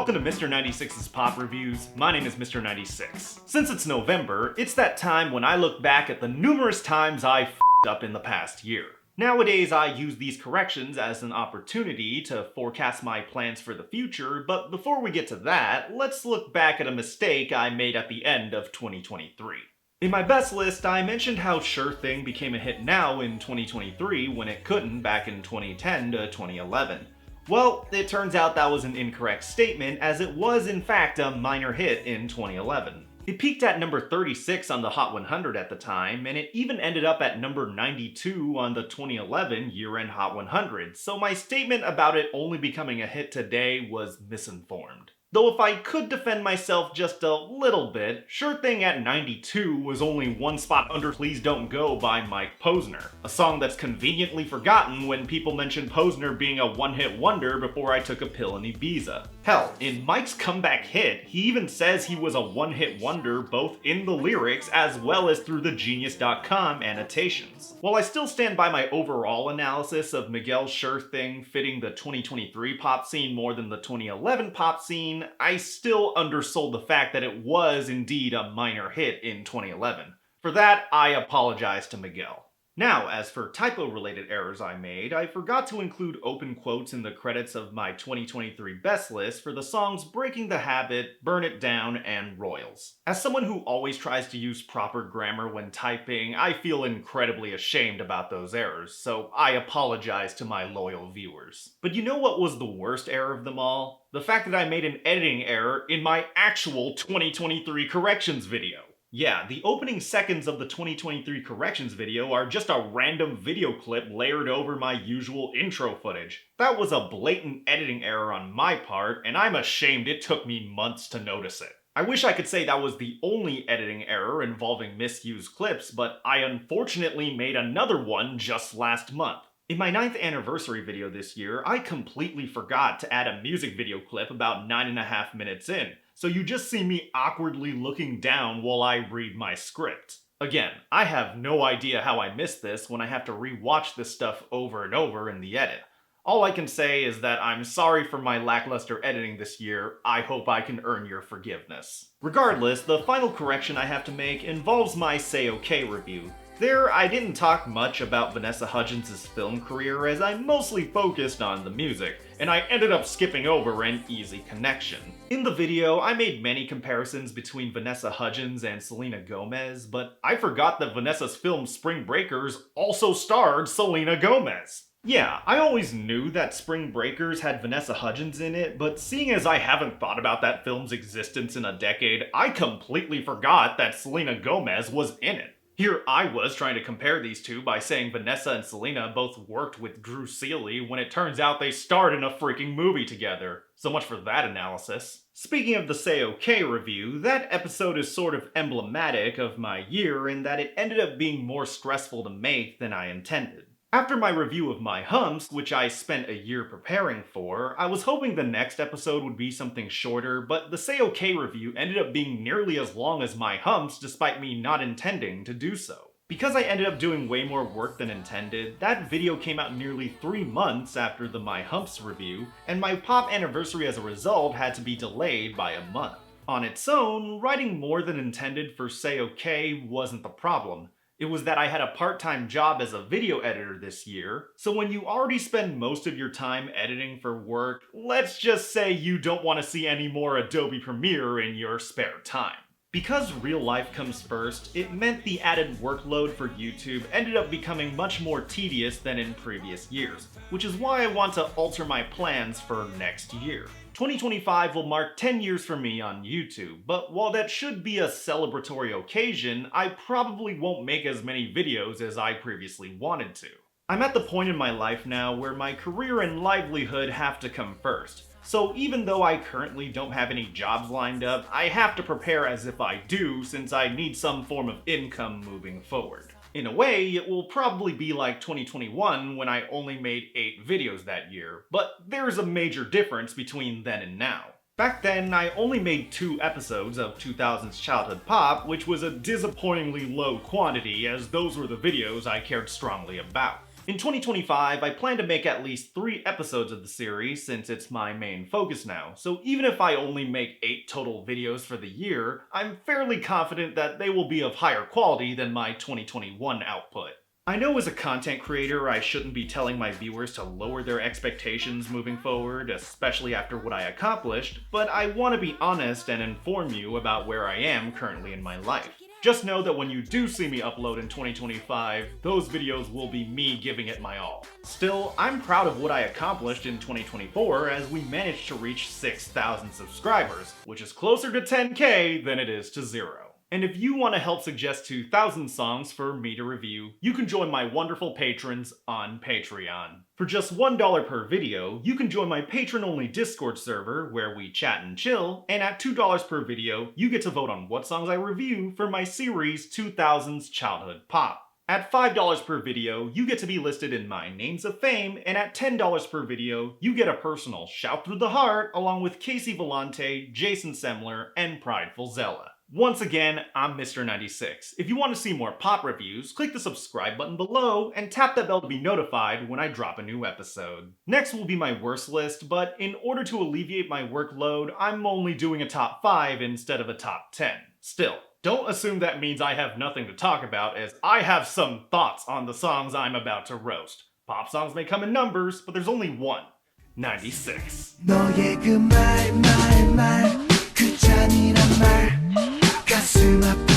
welcome to Mr. 96's Pop Reviews. My name is Mr. 96. Since it's November, it's that time when I look back at the numerous times I f***ed up in the past year. Nowadays, I use these corrections as an opportunity to forecast my plans for the future, but before we get to that, let's look back at a mistake I made at the end of 2023. In my best list, I mentioned how Sure Thing became a hit now in 2023 when it couldn't back in 2010 to 2011. Well, it turns out that was an incorrect statement, as it was in fact a minor hit in 2011. It peaked at number 36 on the Hot 100 at the time, and it even ended up at number 92 on the 2011 year-end Hot 100, so my statement about it only becoming a hit today was misinformed. Though if I could defend myself just a little bit, Sure Thing at 92 was only one spot under Please Don't Go by Mike Posner, a song that's conveniently forgotten when people mention Posner being a one-hit wonder before I took a pill in Ibiza. Hell, in Mike's comeback hit, he even says he was a one-hit wonder both in the lyrics as well as through the Genius.com annotations. While I still stand by my overall analysis of Miguel's Sure Thing fitting the 2023 pop scene more than the 2011 pop scene, I still undersold the fact that it was indeed a minor hit in 2011. For that, I apologize to Miguel. Now, as for typo-related errors I made, I forgot to include open quotes in the credits of my 2023 best list for the songs Breaking the Habit, Burn It Down, and Royals. As someone who always tries to use proper grammar when typing, I feel incredibly ashamed about those errors, so I apologize to my loyal viewers. But you know what was the worst error of them all? The fact that I made an editing error in my actual 2023 corrections video. Yeah, the opening seconds of the 2023 corrections video are just a random video clip layered over my usual intro footage. That was a blatant editing error on my part, and I'm ashamed it took me months to notice it. I wish I could say that was the only editing error involving misused clips, but I unfortunately made another one just last month. In my 9th anniversary video this year, I completely forgot to add a music video clip about 9.5 minutes in, so you just see me awkwardly looking down while I read my script. Again, I have no idea how I missed this when I have to re-watch this stuff over and over in the edit. All I can say is that I'm sorry for my lackluster editing this year. I hope I can earn your forgiveness. Regardless, the final correction I have to make involves my Say OK review. There, I didn't talk much about Vanessa Hudgens' film career as I mostly focused on the music, and I ended up skipping over an easy connection. In the video, I made many comparisons between Vanessa Hudgens and Selena Gomez, but I forgot that Vanessa's film Spring Breakers also starred Selena Gomez. Yeah, I always knew that Spring Breakers had Vanessa Hudgens in it, but seeing as I haven't thought about that film's existence in a decade, I completely forgot that Selena Gomez was in it. Here I was trying to compare these two by saying Vanessa and Selena both worked with Drew Seeley when it turns out they starred in a freaking movie together. So much for that analysis. Speaking of the Say OK review, that episode is sort of emblematic of my year in that it ended up being more stressful to make than I intended. After my review of My Humps, which I spent a year preparing for, I was hoping the next episode would be something shorter, but the Say OK review ended up being nearly as long as My Humps despite me not intending to do so. Because I ended up doing way more work than intended, that video came out nearly 3 months after the My Humps review, and my pop anniversary as a result had to be delayed by a month. On its own, writing more than intended for Say OK wasn't the problem. It was that I had a part-time job as a video editor this year, so when you already spend most of your time editing for work, let's just say you don't want to see any more Adobe Premiere in your spare time. Because real life comes first, it meant the added workload for YouTube ended up becoming much more tedious than in previous years, which is why I want to alter my plans for next year. 2025 will mark 10 years for me on YouTube, but while that should be a celebratory occasion, I probably won't make as many videos as I previously wanted to. I'm at the point in my life now where my career and livelihood have to come first. So even though I currently don't have any jobs lined up, I have to prepare as if I do since I need some form of income moving forward. In a way, it will probably be like 2021 when I only made 8 videos that year, but there's a major difference between then and now. Back then, I only made 2 episodes of 2000's Childhood Pop, which was a disappointingly low quantity as those were the videos I cared strongly about. In 2025, I plan to make at least 3 episodes of the series since it's my main focus now, so even if I only make 8 total videos for the year, I'm fairly confident that they will be of higher quality than my 2021 output. I know as a content creator I shouldn't be telling my viewers to lower their expectations moving forward, especially after what I accomplished, but I want to be honest and inform you about where I am currently in my life. Just know that when you do see me upload in 2025, those videos will be me giving it my all. Still, I'm proud of what I accomplished in 2024 as we managed to reach 6,000 subscribers, which is closer to 10K than it is to 0. And if you want to help suggest 2,000 songs for me to review, you can join my wonderful patrons on Patreon. For just $1 per video, you can join my patron-only Discord server where we chat and chill, and at $2 per video, you get to vote on what songs I review for my series 2000s Childhood Pop. At $5 per video, you get to be listed in my Names of Fame, and at $10 per video, you get a personal shout through the heart along with Casey Vellante, Jason Semler, and Prideful Zella. Once again, I'm Mr. 96. If you want to see more pop reviews, click the subscribe button below and tap that bell to be notified when I drop a new episode. Next will be my worst list, but in order to alleviate my workload, I'm only doing a top 5 instead of a top 10. Still, don't assume that means I have nothing to talk about, as I have some thoughts on the songs I'm about to roast. Pop songs may come in numbers, but there's only one. 96. 너의 그 말, 그 잔인한 말 가슴 아픈